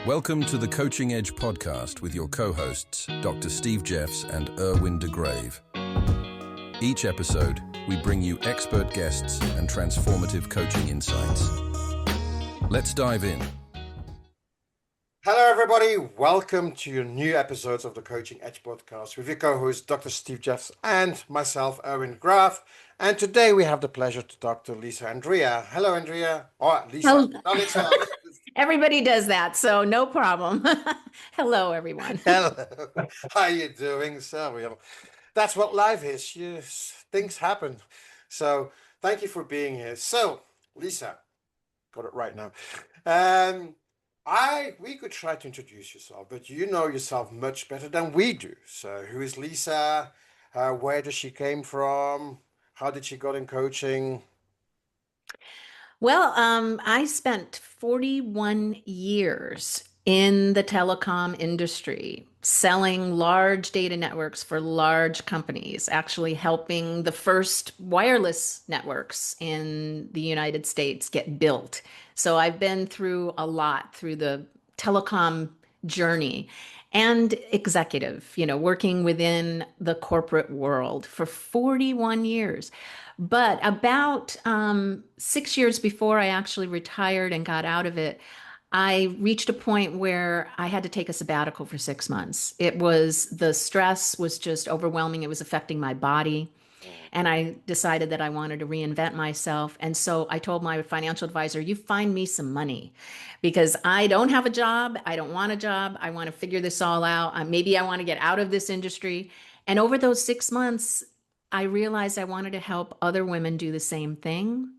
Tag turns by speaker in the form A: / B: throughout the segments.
A: Welcome to the Coaching Edge podcast with your co-hosts, Dr. Steve Jeffs and Erwin de Grave. Each episode, we bring you expert guests and transformative coaching insights. Let's dive in.
B: Hello, everybody. Welcome to your new episodes of the Coaching Edge podcast with your co-host, Dr. Steve Jeffs, and myself, Erwin de Grave. And today we have the pleasure to talk to Lisa Andria. Hello, Andrea. Or Lisa.
C: Oh,
B: Lisa.
C: everybody does that, so no problem. Hello, everyone.
B: Hello. How are you doing? So, that's what life is. Things happen. So, thank you for being here. So, Lisa, got it right now. We could try to introduce yourself, but you know yourself much better than we do. So, who is Lisa? Where does she came from? How did she got in coaching?
C: Well, I spent 41 years in the telecom industry, selling large data networks for large companies, actually helping the first wireless networks in the United States get built. So I've been through a lot through the telecom journey and executive, working within the corporate world for 41 years. But about 6 years before I actually retired and got out of it, I reached a point where I had to take a sabbatical for 6 months. The stress was just overwhelming. It was affecting my body. And I decided that I wanted to reinvent myself. And so I told my financial advisor, you find me some money because I don't have a job. I don't want a job. I want to figure this all out. Maybe I want to get out of this industry. And over those 6 months, I realized I wanted to help other women do the same thing.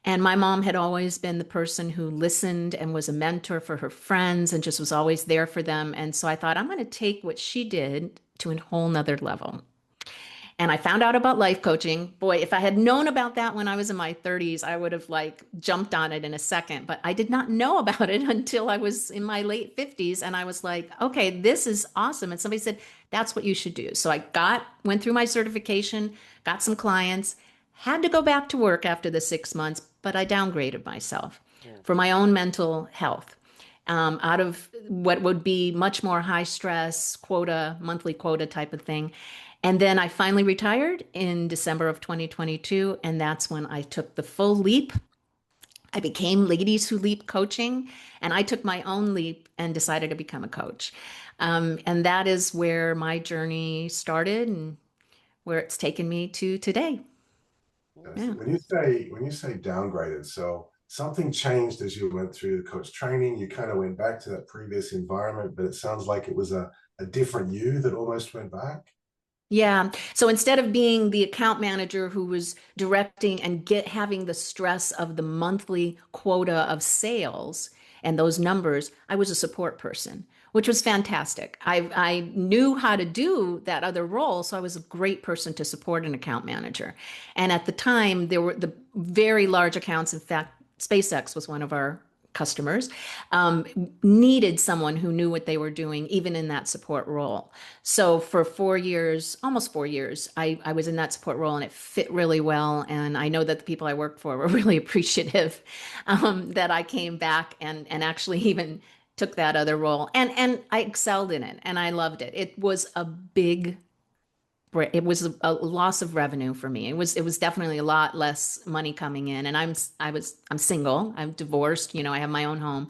C: And my mom had always been the person who listened and was a mentor for her friends and just was always there for them. And so I thought, I'm going to take what she did to a whole nother level. And I found out about life coaching. Boy, if I had known about that when I was in my 30s, I would have jumped on it in a second. But I did not know about it until I was in my late 50s. And I was like, okay, this is awesome. And somebody said, that's what you should do. So I went through my certification, got some clients, had to go back to work after the 6 months, but I downgraded myself for my own mental health. Out of what would be much more high stress monthly quota type of thing. And then I finally retired in December of 2022. And that's when I took the full leap. I became Ladies Who Leap Coaching, and I took my own leap and decided to become a coach. And that is where my journey started and where it's taken me to today.
D: Yeah. When you say downgraded, so something changed as you went through the coach training. You kind of went back to that previous environment, but it sounds like it was a different you that almost went back.
C: Yeah. So instead of being the account manager who was directing and having the stress of the monthly quota of sales and those numbers, I was a support person, which was fantastic. I knew how to do that other role, so I was a great person to support an account manager. And at the time, there were the very large accounts. In fact, SpaceX was one of our customers, needed someone who knew what they were doing, even in that support role. So for 4 years, almost 4 years, I was in that support role and it fit really well. And I know that the people I worked for were really appreciative that I came back and actually even took that other role. And I excelled in it and I loved it. It was a loss of revenue for me. It was definitely a lot less money coming in. And I'm single, I'm divorced, I have my own home.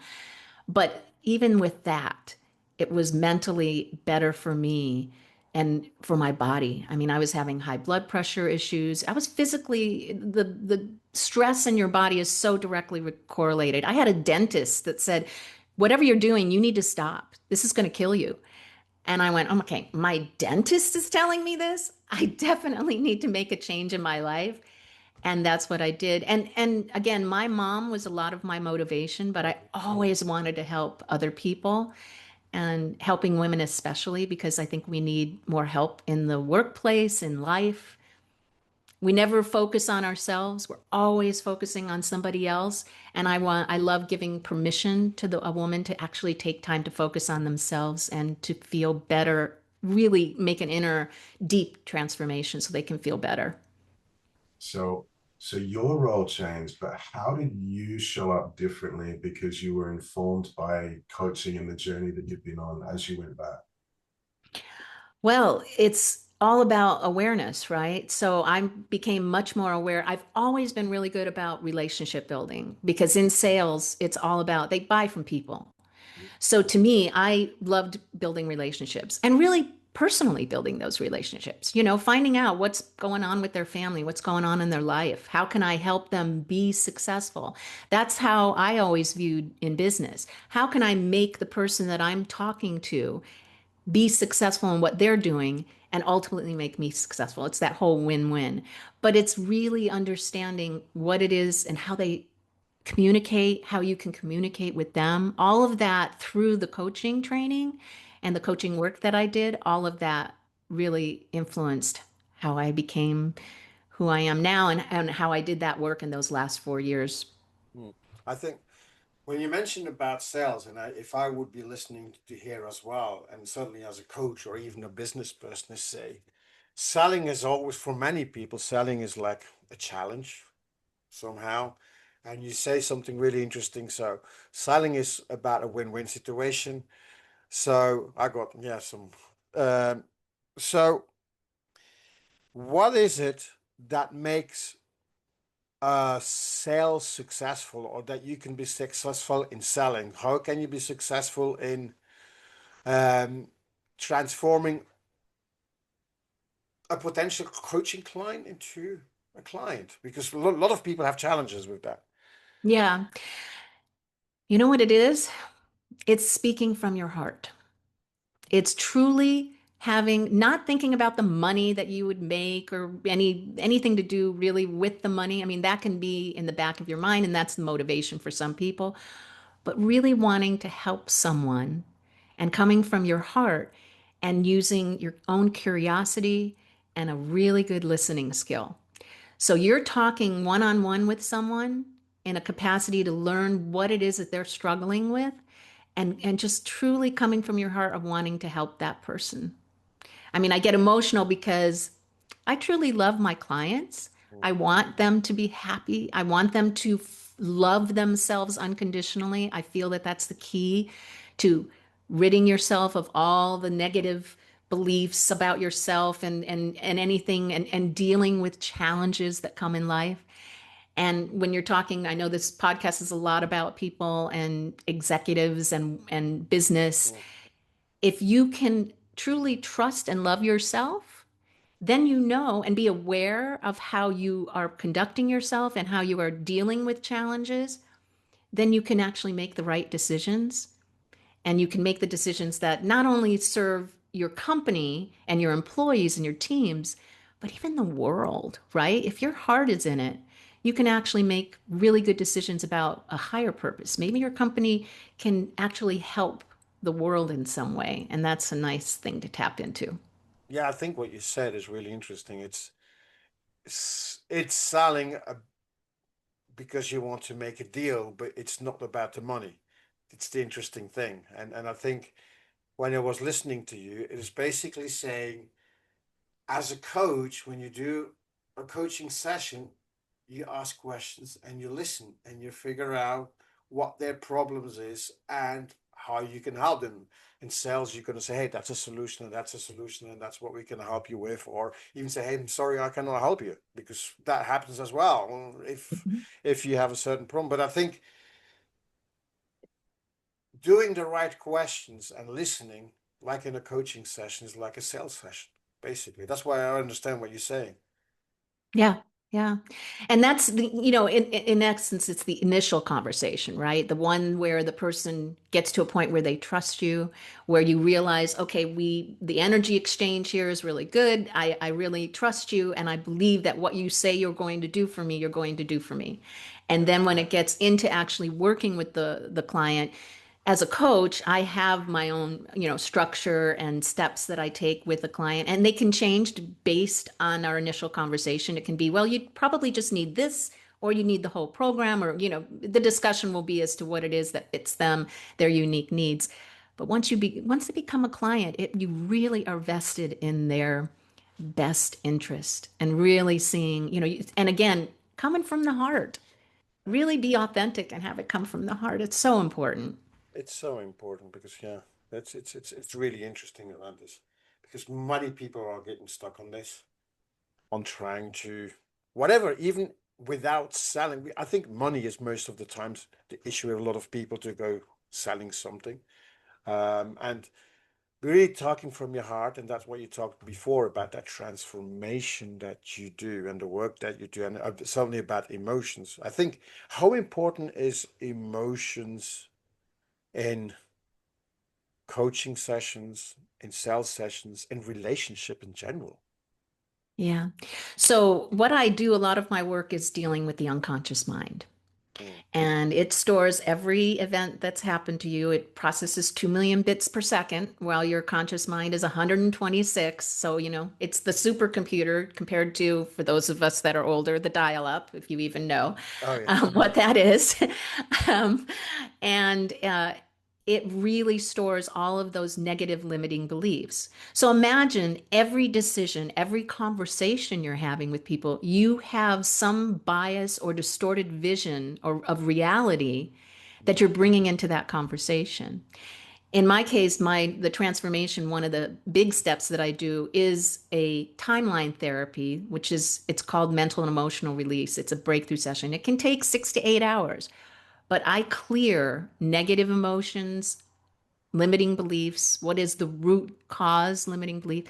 C: But even with that, it was mentally better for me and for my body. I mean, I was having high blood pressure issues. I was physically, the stress in your body is so directly correlated. I had a dentist that said, whatever you're doing, you need to stop. This is going to kill you. And I went, okay, my dentist is telling me this. I definitely need to make a change in my life. And that's what I did. And again, my mom was a lot of my motivation, but I always wanted to help other people and helping women especially, because I think we need more help in the workplace, in life. We never focus on ourselves. We're always focusing on somebody else. And I love giving permission to a woman to actually take time to focus on themselves and to feel better, really make an inner deep transformation so they can feel better.
D: So So your role changed, but how did you show up differently because you were informed by coaching and the journey that you've been on as you went back?
C: Well, it's all about awareness, right? So I became much more aware. I've always been really good about relationship building because in sales, it's all about they buy from people. So to me, I loved building relationships and really personally building those relationships, finding out what's going on with their family, what's going on in their life. How can I help them be successful? That's how I always viewed in business. How can I make the person that I'm talking to be successful in what they're doing and ultimately make me successful? It's that whole win-win. But it's really understanding what it is and how they communicate, how you can communicate with them, all of that through the coaching training and the coaching work that I did, all of that really influenced how I became who I am now and how I did that work in those last 4 years.
B: Mm. I think when you mentioned about sales, and if I would be listening to hear as well, and certainly as a coach or even a business person, is say, selling is always for many people, selling is like a challenge somehow. And you say something really interesting. So selling is about a win-win situation. So I got some. Um, so what is it that makes sales successful, or that you can be successful in selling? How can you be successful in um, transforming a potential coaching client into a client? Because a lot of people have challenges with that.
C: Yeah. You know what it is? It's speaking from your heart. It's truly having not thinking about the money that you would make or anything to do really with the money. I mean, that can be in the back of your mind and that's the motivation for some people, but really wanting to help someone and coming from your heart and using your own curiosity and a really good listening skill. So you're talking one on one with someone in a capacity to learn what it is that they're struggling with and just truly coming from your heart of wanting to help that person. I mean, I get emotional because I truly love my clients. I want them to be happy. I want them to love themselves unconditionally. I feel that that's the key to ridding yourself of all the negative beliefs about yourself and anything and dealing with challenges that come in life. And when you're talking, I know this podcast is a lot about people and executives and business.
B: Mm.
C: If you can truly trust and love yourself, then you know and be aware of how you are conducting yourself and how you are dealing with challenges, then you can actually make the right decisions and you can make the decisions that not only serve your company and your employees and your teams, but even the world, right? If your heart is in it, you can actually make really good decisions about a higher purpose. Maybe your company can actually help the world in some way, and that's a nice thing to tap into.
B: Yeah, I think what you said is really interesting. It's selling because you want to make a deal, but it's not about the money. It's the interesting thing. And I think when I was listening to you, it is basically saying, as a coach, when you do a coaching session, you ask questions and you listen and you figure out what their problems is and how you can help them. In sales, you're going to say, hey, that's a solution and that's a solution and that's what we can help you with. Or even say, hey, I'm sorry, I cannot help you, because that happens as well
C: Mhm.
B: if you have a certain problem. But I think doing the right questions and listening, like in a coaching session, is like a sales session, basically. That's why I understand what you're saying.
C: Yeah, yeah. And that's in essence, it's the initial conversation, right? The one where the person gets to a point where they trust you, where you realize, okay, the energy exchange here is really good. I really trust you, and I believe that what you say you're going to do for me, you're going to do for me. And
B: Yeah.
C: then when it gets into actually working with the client, as a coach, I have my own, structure and steps that I take with a client, and they can change based on our initial conversation. It can be, well, you probably just need this, or you need the whole program, or, the discussion will be as to what it is that fits them, their unique needs. But once they become a client, you really are vested in their best interest and really seeing, and again, coming from the heart. Really be authentic and have it come from the heart. It's so important.
B: It's so important because yeah, it's really interesting around this because many people are getting stuck on this, on trying to whatever, even without selling. I think money is most of the times the issue with a lot of people to go selling something. And really talking from your heart, and that's what you talked before about that transformation that you do and the work that you do, and certainly about emotions. I think how important is emotions in coaching sessions, in sales sessions, in relationship in general.
C: Yeah. So, what I do, a lot of my work is dealing with the unconscious mind.
B: Mm.
C: And it stores every event that's happened to you. It processes 2 million bits per second, while your conscious mind is 126. So, it's the supercomputer compared to, for those of us that are older, the dial up, if you even know
B: Oh yeah.
C: what that is. um, and it really stores all of those negative limiting beliefs. So imagine every decision, every conversation you're having with people, you have some bias or distorted vision or of reality that you're bringing into that conversation. In my case, the transformation, one of the big steps that I do is a timeline therapy, which is it's called mental and emotional release. It's a breakthrough session. It can take 6 to 8 hours, but I clear negative emotions, limiting beliefs, what is the root cause limiting belief.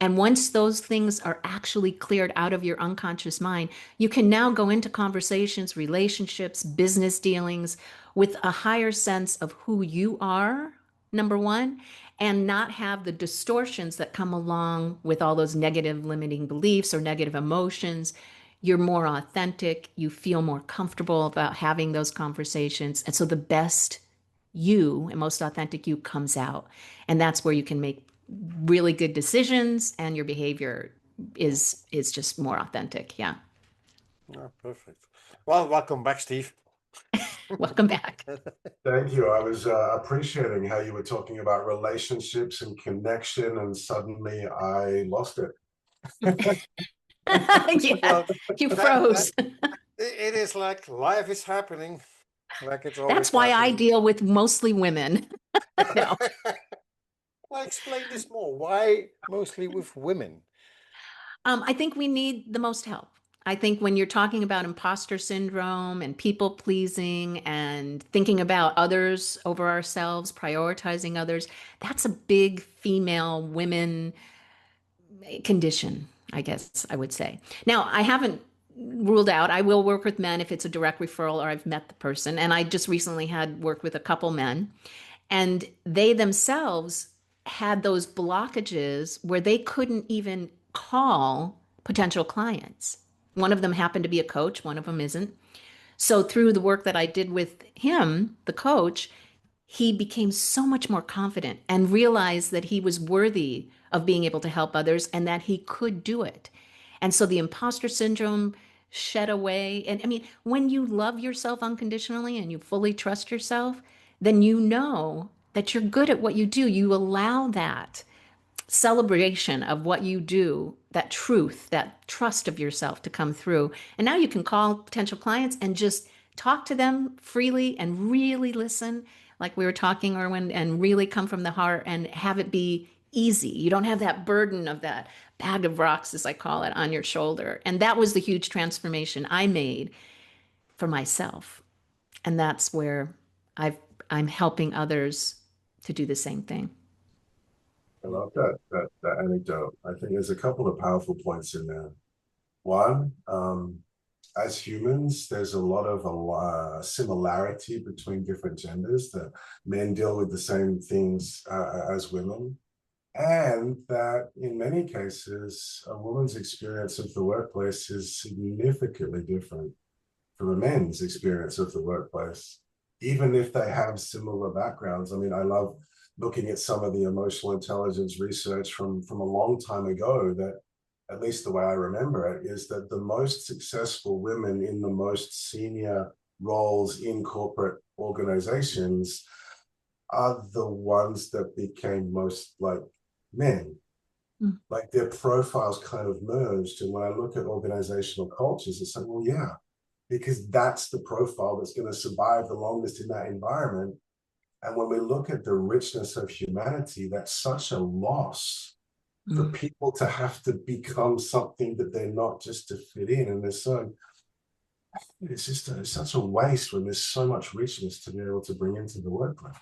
C: And once those things are actually cleared out of your unconscious mind, you can now go into conversations, relationships, business dealings with a higher sense of who you are, number one, and not have the distortions that come along with all those negative limiting beliefs or negative emotions. You're more authentic, you feel more comfortable about having those conversations. And so the best you and most authentic you comes out. And that's where you can make really good decisions and your behavior is just more authentic. Yeah.
B: Oh, perfect. Well, welcome back, Steve.
C: Welcome back.
D: Thank you. I was appreciating how you were talking about relationships and connection, and suddenly I lost it.
C: Yeah.
B: Well,
C: You
B: that
C: froze.
B: it is like life is happening, like it's always
C: That's why I
B: happening.
C: deal with mostly women. No.
B: Well, explain this more. Why mostly with women?
C: I think we need the most help. I think when you're talking about imposter syndrome and people pleasing and thinking about others over ourselves, prioritizing others, that's a big female women condition, I guess I would say. Now, I haven't ruled out, I will work with men if it's a direct referral or I've met the person. And I just recently had worked with a couple men, and they themselves had those blockages where they couldn't even call potential clients. One of them happened to be a coach, one of them isn't. So, through the work that I did with him, the coach, he became so much more confident and realized that he was worthy of being able to help others and that he could do it. And so the imposter syndrome shed away. And I mean, when you love yourself unconditionally and you fully trust yourself, then you know that you're good at what you do. You allow that celebration of what you do, that truth, that trust of yourself to come through. And now you can call potential clients and just talk to them freely and really listen, like we were talking, Erwin, and really come from the heart and have it be easy. You don't have that burden of that bag of rocks, as I call it, on your shoulder. And that was the huge transformation I made for myself. And that's where I've I'm helping others to do the same thing.
D: I love that anecdote. I think there's a couple of powerful points in there. One, as humans, there's a lot of similarity between different genders. That men deal with the same things as women, and that in many cases, a woman's experience of the workplace is significantly different from a man's experience of the workplace, even if they have similar backgrounds. I mean, I love looking at some of the emotional intelligence research from a long time ago that, at least the way I remember it, is that the most successful women in the most senior roles in corporate organizations are the ones that became most like men. Like their profiles kind of merged. And when I look at organizational cultures, it's like, well, yeah, because that's the profile that's going to survive the longest in that environment. And when we look at the richness of humanity, that's such a loss for people to have to become something that they're not, just to fit in. And it's just it's such a waste when there's so much richness to be able to bring into the workplace.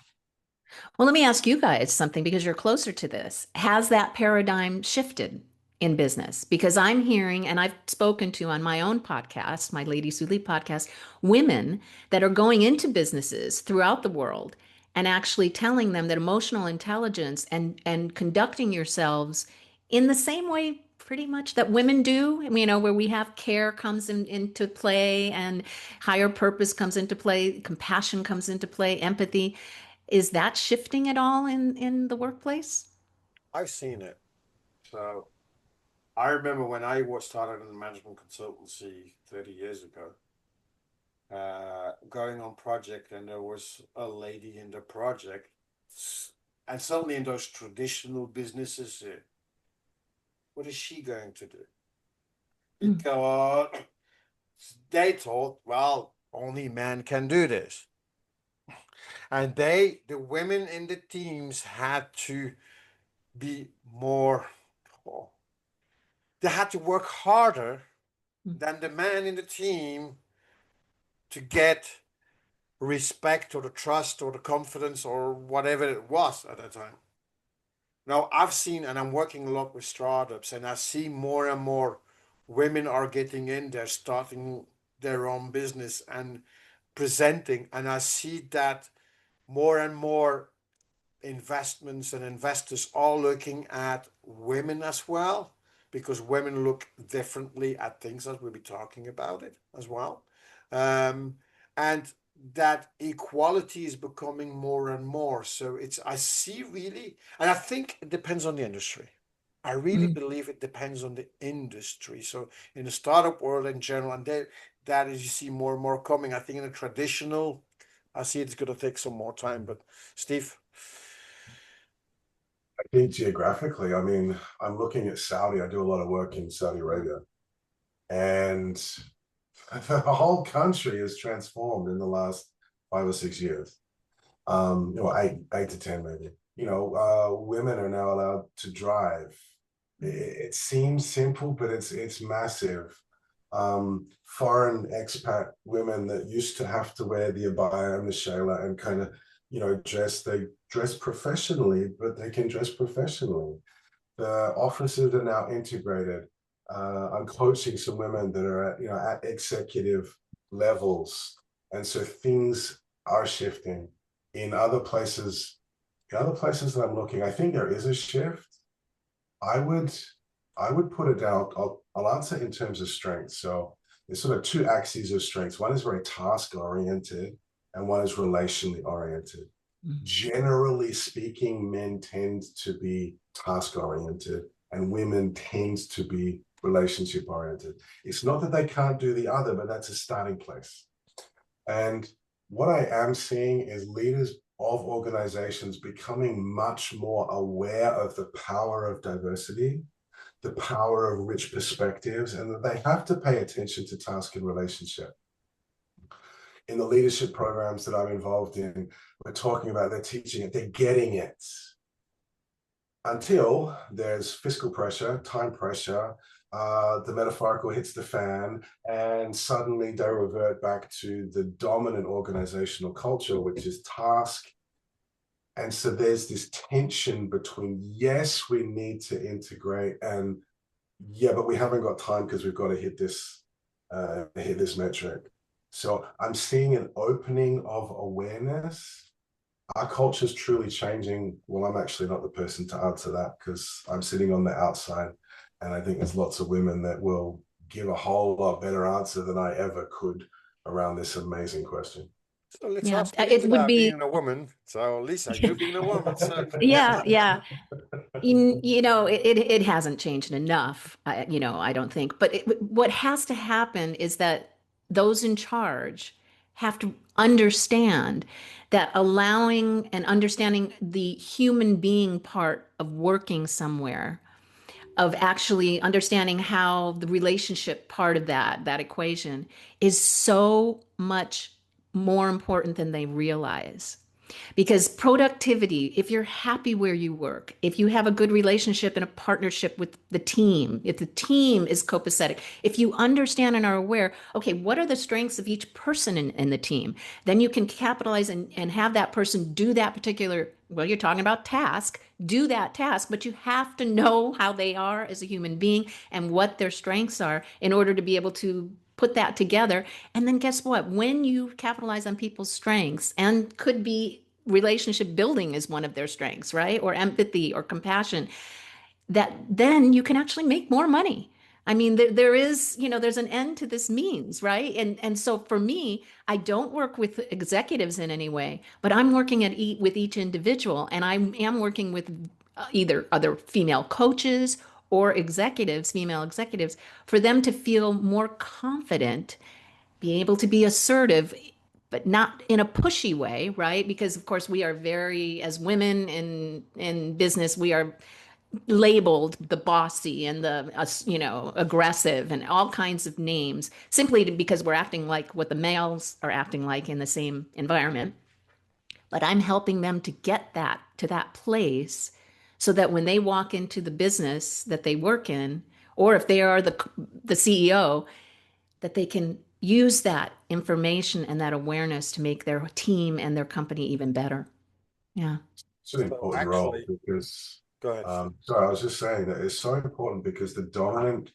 C: Well, let me ask you guys something because you're closer to this. Has that paradigm shifted in business? Because I'm hearing, and I've spoken to on my own podcast, my Ladies Who Lead podcast, women that are going into businesses throughout the world and actually telling them that emotional intelligence and conducting yourselves in the same way pretty much that women do, where we have care comes into play and higher purpose comes into play, compassion comes into play, empathy. Is that shifting at all in the workplace?
B: I've seen it. So I remember when I was started in management consultancy 30 years ago, going on project, and there was a lady in the project, and suddenly in those traditional businesses, what is she going to do? Because they thought, well, only men can do this. And the women in the teams had to be more, oh, they had to work harder than the man in the team to get respect or the trust or the confidence or whatever it was at that time. Now, I've seen, and I'm working a lot with startups, and I see more and more women are getting in there, starting their own business and presenting. And I see that more and more investments and investors are looking at women as well, because women look differently at things, as we'll be talking about it as well. And that equality is becoming more and more. So I see really, and I think it depends on the industry. I really believe it depends on the industry. So in the startup world in general, and that is, you see more and more coming. I think in the traditional, I see it's going to take some more time. But Steve?
D: I think geographically, I mean, I'm looking at Saudi. I do a lot of work in Saudi Arabia, and the whole country has transformed in the last 5 or 6 years. Eight to 10 maybe. Women are now allowed to drive. It seems simple, but it's massive. Foreign expat women that used to have to wear the abaya and the shayla and kind of, they dress professionally, but they can dress professionally. The offices are now integrated. I'm coaching some women that are at executive levels, and so things are shifting. In other places, that I'm looking, I think there is a shift. I would put it down. I'll answer in terms of strength. So there's sort of two axes of strengths. One is very task oriented, and one is relationally oriented. Generally speaking, men tend to be task oriented and women tend to be relationship oriented. It's not that they can't do the other, but that's a starting place. And what I am seeing is leaders of organizations becoming much more aware of the power of diversity, the power of rich perspectives, and that they have to pay attention to task and relationship. In the leadership programs that I'm involved in, we're talking about, they're teaching it, they're getting it. Until there's fiscal pressure, time pressure, the metaphorical hits the fan, and suddenly they revert back to the dominant organizational culture, which is task. And so there's this tension between, yes, we need to integrate, and yeah, but we haven't got time because we've got to hit this metric. So I'm seeing an opening of awareness. Our culture is truly changing. Well, I'm actually not the person to answer that because I'm sitting on the outside, and I think there's lots of women that will give a whole lot better answer than I ever could around this amazing question.
B: So let's
C: Yeah,
B: ask
C: it
B: Lisa
C: would
B: that,
C: be.
B: being a woman. So Lisa, you being a woman, so
C: Yeah, yeah. It hasn't changed enough, I don't think. But what has to happen is that those in charge have to understand that allowing and understanding the human being part of working somewhere of actually understanding how the relationship part of that equation is so much more important than they realize. Because productivity, if you're happy where you work, if you have a good relationship and a partnership with the team, if the team is copacetic, if you understand and are aware, okay, what are the strengths of each person in the team? Then you can capitalize and have that person do that particular, well, you're talking about task, do that task, but you have to know how they are as a human being and what their strengths are in order to be able to put that together. And then guess what? When you capitalize on people's strengths, and could be relationship building is one of their strengths, right? Or empathy or compassion, that then you can actually make more money. I mean, there is, there's an end to this means, right? And so for me, I don't work with executives in any way, but I'm working with each individual, and I am working with either other female coaches or executives, female executives, for them to feel more confident, be able to be assertive, but not in a pushy way, right? Because of course we are very, as women in business, we are labeled the bossy and the aggressive and all kinds of names simply because we're acting like what the males are acting like in the same environment. But I'm helping them to get that to that place so that when they walk into the business that they work in, or if they are the CEO, that they can use that information and that awareness to make their team and their company even better. Yeah.
D: It's an
B: So
D: important role
B: actually,
D: because,
B: go ahead.
D: sorry, I was just saying that it's so important because the dominant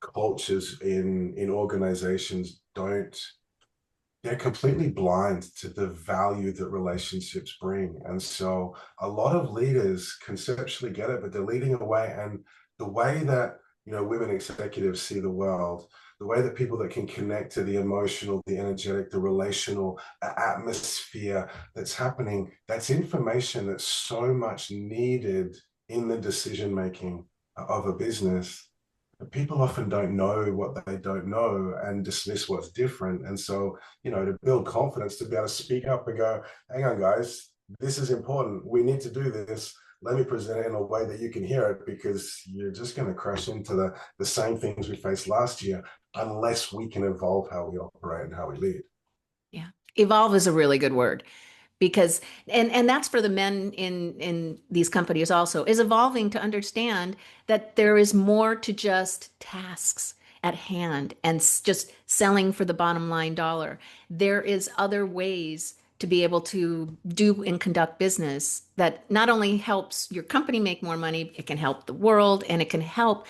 D: cultures in organizations they're completely blind to the value that relationships bring. And so a lot of leaders conceptually get it, but they're leading away. And the way that, women executives see the world, the way that people that can connect to the emotional, the energetic, the relational atmosphere that's happening, that's information that's so much needed in the decision making of a business. People often don't know what they don't know and dismiss what's different. And so, to build confidence, to be able to speak up and go, hang on, guys, this is important. We need to do this. Let me present it in a way that you can hear it, because you're just going to crash into the same things we faced last year unless we can evolve how we operate and how we lead.
C: Yeah. Evolve is a really good word, because and that's for the men in these companies also, is evolving to understand that there is more to just tasks at hand and just selling for the bottom line dollar. There is other ways to be able to do and conduct business that not only helps your company make more money, it can help the world, and it can help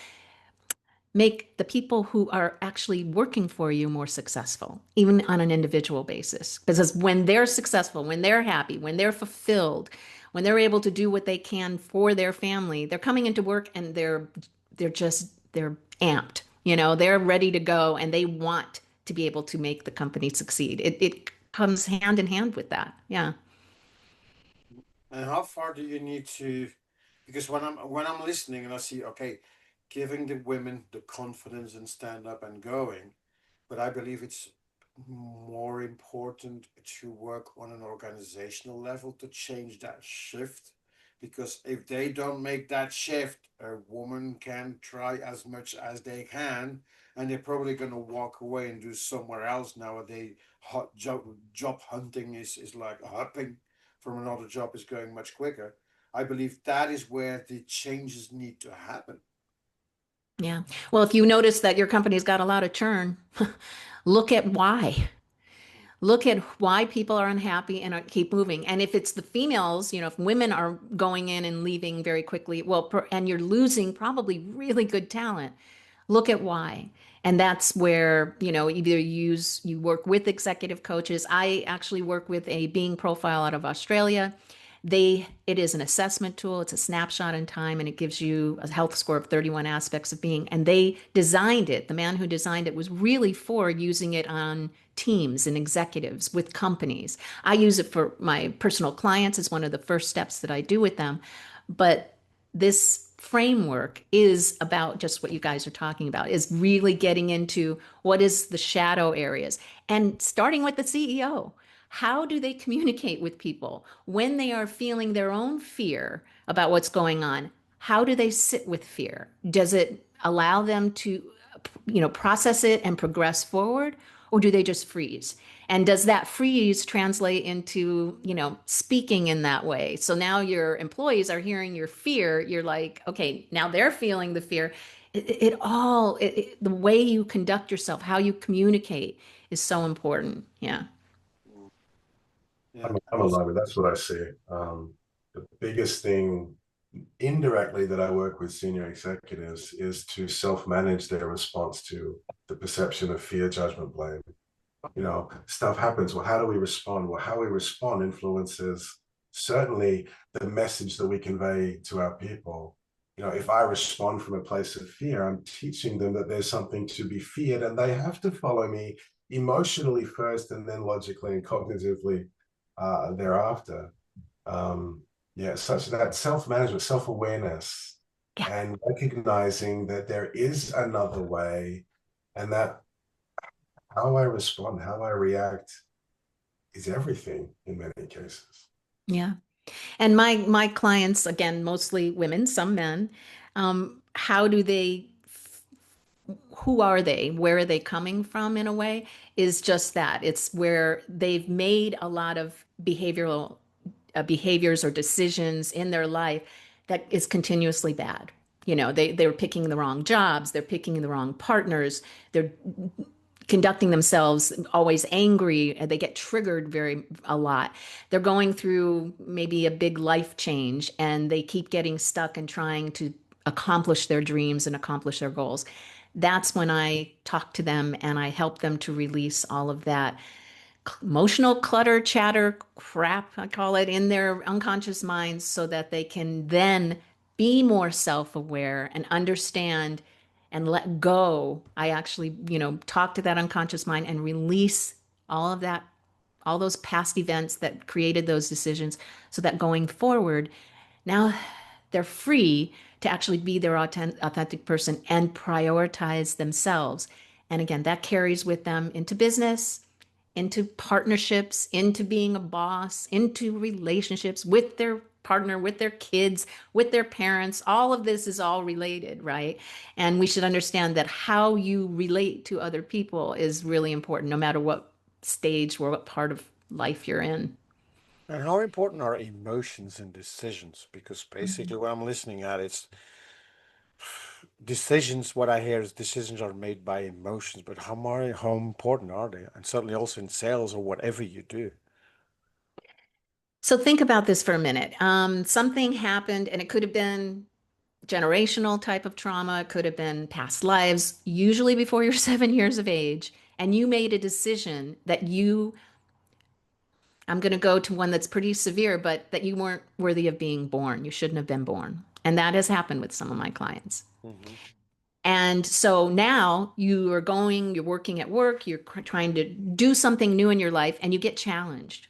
C: make the people who are actually working for you more successful, even on an individual basis. Because when they're successful, when they're happy, when they're fulfilled, when they're able to do what they can for their family, they're coming into work and they're amped. They're ready to go, and they want to be able to make the company succeed. It comes hand in hand with that. Yeah.
B: And how far do you need to? Because when I'm listening and I see, okay, giving the women the confidence and stand up and going, but I believe it's more important to work on an organizational level to change that shift. Because if they don't make that shift, a woman can try as much as they can, and they're probably going to walk away and do somewhere else. Nowadays, hot job hunting is like hopping from another job is going much quicker. I believe that is where the changes need to happen.
C: Yeah. Well, if you notice that your company's got a lot of churn, look at why. Look at why people are unhappy and keep moving. And if it's the females, if women are going in and leaving very quickly, well, and you're losing probably really good talent, look at why. And that's where, either you work with executive coaches. I actually work with a being profile out of Australia. It is an assessment tool. It's a snapshot in time, and it gives you a health score of 31 aspects of being. And they designed it. The man who designed it was really for using it on teams and executives with companies. I use it for my personal clients. It's one of the first steps that I do with them. But this framework is about just what you guys are talking about, is really getting into what is the shadow areas, and starting with the CEO. How do they communicate with people when they are feeling their own fear about what's going on? how do they sit with fear? Does it allow them to, process it and progress forward, or do they just freeze? And does that freeze translate into, speaking in that way? So now your employees are hearing your fear. You're like, okay, now they're feeling the fear. The way you conduct yourself, how you communicate is so important. Yeah.
B: Yeah.
D: I'm alive with that's what I see. The biggest thing indirectly that I work with senior executives is to self-manage their response to the perception of fear, judgment, blame. Stuff happens. Well, how do we respond? Well, how we respond influences certainly the message that we convey to our people. If I respond from a place of fear, I'm teaching them that there's something to be feared, and they have to follow me emotionally first and then logically and cognitively thereafter. Such that self-management, self-awareness,
C: Yeah.
D: and recognizing that there is another way, and that how I respond, how I react is everything in many cases.
C: Yeah. And my clients, again, mostly women, some men, how do they, who are they? Where are they coming from in a way? Is just that. It's where they've made a lot of behaviors or decisions in their life that is continuously bad. They're picking the wrong jobs, they're picking the wrong partners, they're conducting themselves always angry, they get triggered a lot. They're going through maybe a big life change and they keep getting stuck and trying to accomplish their dreams and accomplish their goals. That's when I talk to them and I help them to release all of that emotional clutter, chatter, crap, I call it, in their unconscious minds so that they can then be more self-aware and understand and let go. I actually, talk to that unconscious mind and release all of that, all those past events that created those decisions so that going forward, now they're free to actually be their authentic person and prioritize themselves. And again, that carries with them into business, into partnerships, into being a boss, into relationships with their partner, with their kids, with their parents. All of this is all related, right? And we should understand that how you relate to other people is really important, no matter what stage or what part of life you're in.
B: And how important are emotions in decisions? Because basically, what I'm listening at is decisions. What I hear is decisions are made by emotions, but how important are they? And certainly also in sales or whatever you do.
C: So think about this for a minute. Something happened, and it could have been generational type of trauma, it could have been past lives, usually before you're 7 years of age, and you made a decision that I'm going to go to one that's pretty severe, but that you weren't worthy of being born. You shouldn't have been born. And that has happened with some of my clients.
B: Mm-hmm.
C: And so now you're working at work, you're trying to do something new in your life, and you get challenged.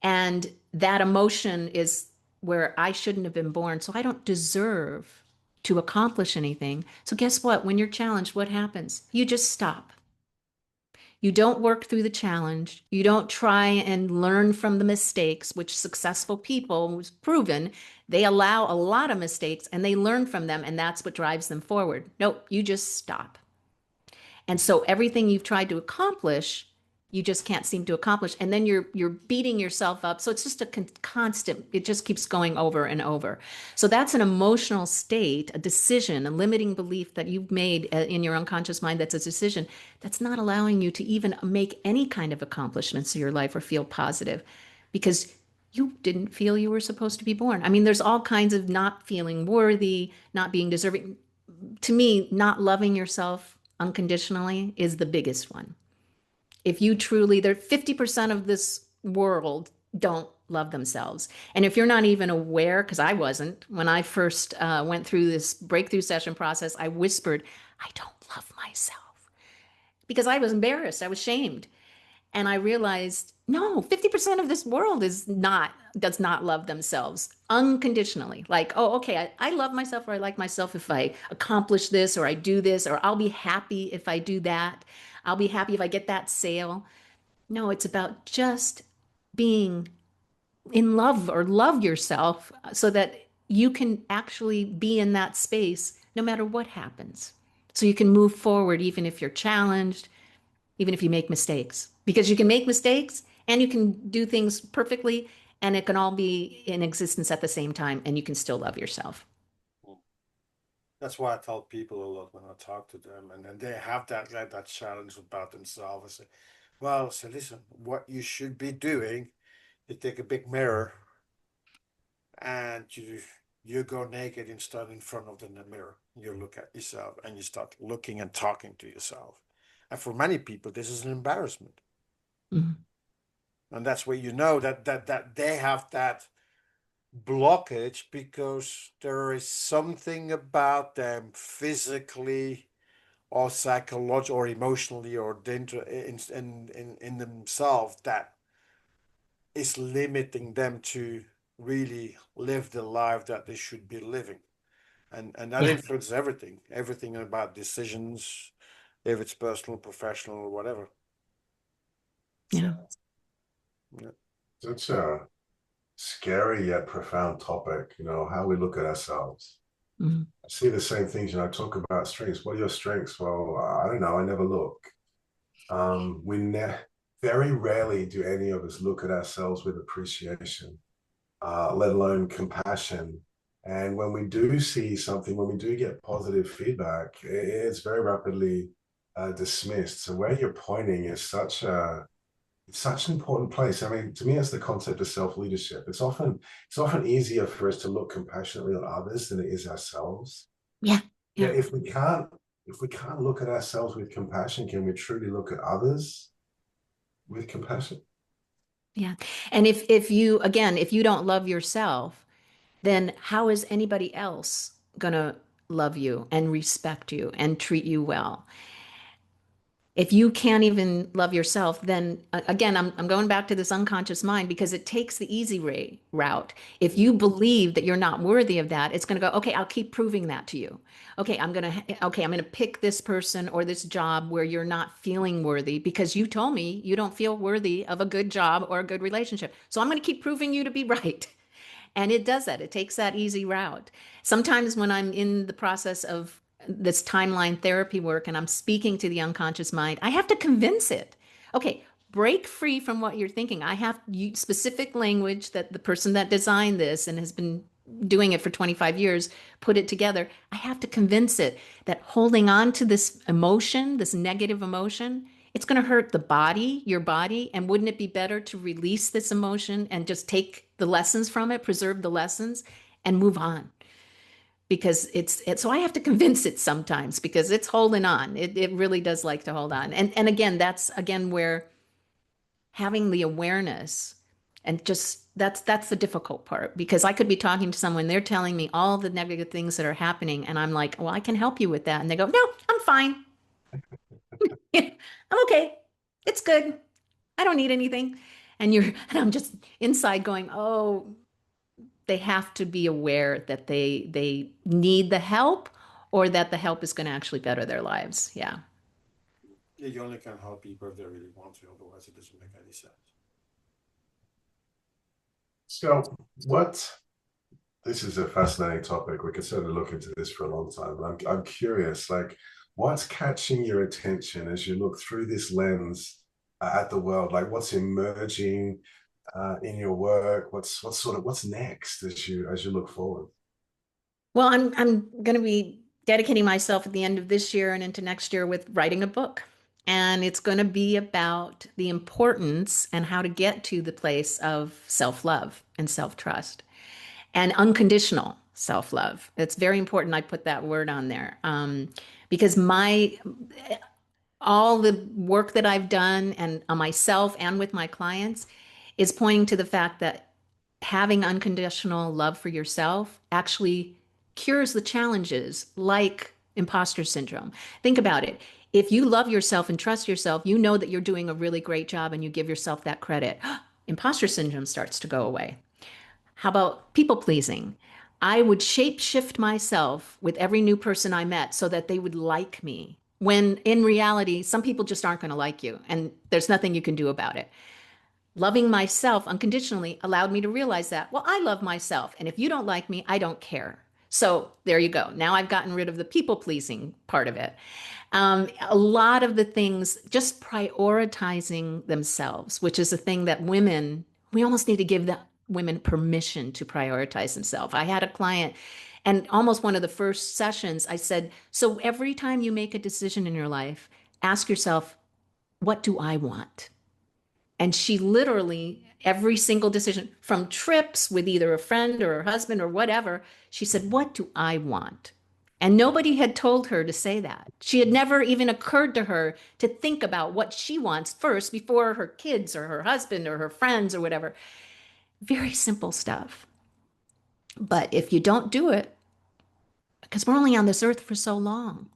C: And that emotion is where I shouldn't have been born, so I don't deserve to accomplish anything. So guess what? When you're challenged, what happens? You just stop. You don't work through the challenge. You don't try and learn from the mistakes, which successful people was proven, they allow a lot of mistakes and they learn from them, and that's what drives them forward. Nope, you just stop. And so everything you've tried to accomplish, you just can't seem to accomplish. And then you're beating yourself up. So it's just a constant, it just keeps going over and over. So that's an emotional state, a decision, a limiting belief that you've made in your unconscious mind. That's a decision that's not allowing you to even make any kind of accomplishments in your life or feel positive because you didn't feel you were supposed to be born. I mean, there's all kinds of not feeling worthy, not being deserving. To me, not loving yourself unconditionally is the biggest one. If you truly, there 50% of this world don't love themselves. And if you're not even aware, because I wasn't, when I first went through this breakthrough session process, I whispered, I don't love myself because I was embarrassed. I was shamed. And I realized, no, 50% of this world does not love themselves unconditionally. Like, oh, okay, I love myself or I like myself if I accomplish this or I do this, or I'll be happy if I do that. I'll be happy if I get that sale. No, it's about just being in love or love yourself so that you can actually be in that space no matter what happens. So you can move forward even if you're challenged, even if you make mistakes, because you can make mistakes and you can do things perfectly, and it can all be in existence at the same time, and you can still love yourself.
B: That's why I tell people a lot when I talk to them, and then they have that challenge about themselves. I say, well, so listen, what you should be doing, you take a big mirror and you go naked and stand in front of the mirror. You look at yourself and you start looking and talking to yourself. And for many people, this is an embarrassment.
C: Mhm.
B: And that's where you know that they have that blockage because there is something about them physically or psychologically or emotionally or in themselves that is limiting them to really live the life that they should be living. And that
C: Yeah,
B: influences everything about decisions, if it's personal, professional, or whatever.
C: yeah.
B: Yeah.
D: Such a scary yet profound topic, how we look at ourselves.
C: Mhm.
D: I see the same things, talk about strengths. What are your strengths? Well, I don't know. I never look. We very rarely do any of us look at ourselves with appreciation, let alone compassion. And when we do see something, when we do get positive feedback, it's very rapidly dismissed. So where you're pointing is such an important place. I mean, to me, it's the concept of self-leadership. It's often easier for us to look compassionately on others than it is ourselves.
C: Yeah,
D: Yeah,
C: yeah,
D: if we can't look at ourselves with compassion, can we truly look at others with compassion?
C: yeah. And if you, again, if you don't love yourself, then how is anybody else gonna love you and respect you and treat you well? If you can't even love yourself, then again, I'm going back to this unconscious mind because it takes the easy route. If you believe that you're not worthy of that, it's going to go, okay, I'll keep proving that to you. Okay, I'm going to pick this person or this job where you're not feeling worthy because you told me you don't feel worthy of a good job or a good relationship. So I'm going to keep proving you to be right. And it does that. It takes that easy route. Sometimes when I'm in the process of this timeline therapy work and I'm speaking to the unconscious mind, I have to convince it. Okay, break free from what you're thinking. I have specific language that the person that designed this and has been doing it for 25 years put it together. I have to convince it that holding on to this emotion, this negative emotion, it's going to hurt the body, your body. And wouldn't it be better to release this emotion and just take the lessons from it, preserve the lessons, and move on? Because it's so I have to convince it sometimes because it's holding on. It really does like to hold on. And again, that's again where having the awareness and just that's the difficult part because I could be talking to someone, they're telling me all the negative things that are happening, and I'm like, well, I can help you with that. And they go, no, I'm fine. I'm okay. It's good. I don't need anything. And I'm just inside going, oh, they have to be aware that they need the help or that the help is going to actually better their lives. Yeah.
B: Yeah, you only can help people if they really want to, otherwise it doesn't make any sense.
D: So, this is a fascinating topic. We could certainly look into this for a long time. But I'm curious, like, what's catching your attention as you look through this lens at the world? Like, what's emerging in your work? What's next as you look forward?
C: Well, I'm going to be dedicating myself at the end of this year and into next year with writing a book. And it's going to be about the importance and how to get to the place of self-love and self-trust and unconditional self-love. It's very important I put that word on there because my all the work that I've done and on myself and with my clients is pointing to the fact that having unconditional love for yourself actually cures the challenges like imposter syndrome. Think about it. If you love yourself and trust yourself, you know that you're doing a really great job and you give yourself that credit. Imposter syndrome starts to go away. How about people pleasing? I would shape shift myself with every new person I met so that they would like me. When in reality, some people just aren't going to like you and there's nothing you can do about it. loving myself unconditionally allowed me to realize that, well, I love myself. And if you don't like me, I don't care. So there you go. Now I've gotten rid of the people pleasing part of it. A lot of the things, just prioritizing themselves, which is a thing that women, we almost need to give the women permission to prioritize themselves. I had a client, and almost one of the first sessions, I said, so every time you make a decision in your life, ask yourself, what do I want? And she literally, every single decision, from trips with either a friend or her husband or whatever, she said, what do I want? And nobody had told her to say that. She had never even occurred to her to think about what she wants first before her kids or her husband or her friends or whatever. Very simple stuff. But if you don't do it, because we're only on this earth for so long,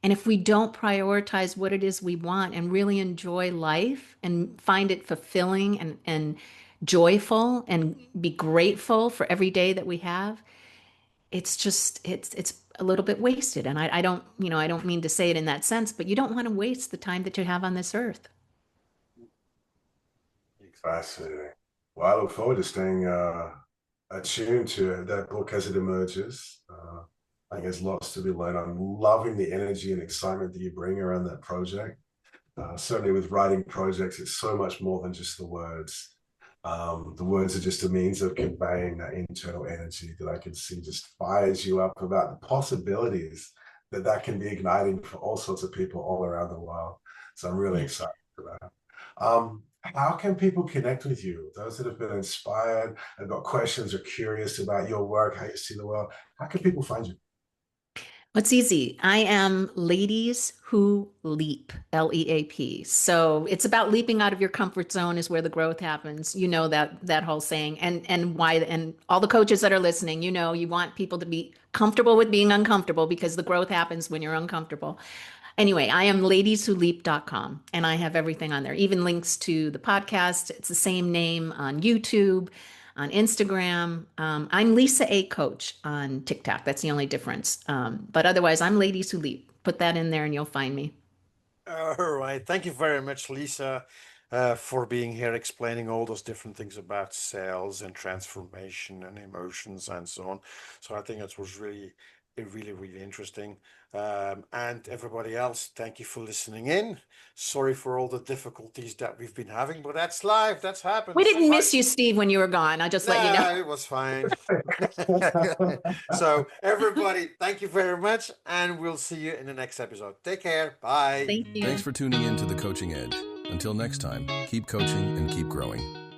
C: and if we don't prioritize what it is we want and really enjoy life and find it fulfilling and joyful and be grateful for every day that we have, it's just it's a little bit wasted. And I don't, I don't mean to say it in that sense, but you don't want to waste the time that you have on this earth.
D: Fascinating. Well, I look forward to staying attuned to that book as it emerges. I think there's lots to be learned. I'm loving the energy and excitement that you bring around that project. Certainly with writing projects, it's so much more than just the words. The words are just a means of conveying that internal energy that I can see just fires you up about the possibilities that can be igniting for all sorts of people all around the world. So I'm really excited for that. How can people connect with you? Those that have been inspired, have got questions, or curious about your work, how you see the world, how can people find you?
C: It's easy. I am Ladies Who Leap, Leap. So it's about leaping out of your comfort zone is where the growth happens. You know that whole saying, and why, and all the coaches that are listening, you want people to be comfortable with being uncomfortable because the growth happens when you're uncomfortable. Anyway, I am ladieswholeap.com, and I have everything on there, even links to the podcast. It's the same name on YouTube, on Instagram. I'm Lisa A. Coach on TikTok. That's the only difference. But otherwise, I'm Ladies Who Leap. Put that in there and you'll find me.
B: All right. Thank you very much, Lisa, for being here, explaining all those different things about sales and transformation and emotions and so on. So I think that was really, really interesting. And everybody else, thank you for listening in. Sorry for all the difficulties that we've been having, but that's life. That's
C: We
B: happens.
C: didn't miss you, Steve, when you were gone. I'll just let you know.
B: No, it was fine. So everybody, thank you very much, and we'll see you in the next episode. Take care. Bye.
C: Thank you.
A: Thanks for tuning in to The Coaching Edge. Until next time, keep coaching and keep growing.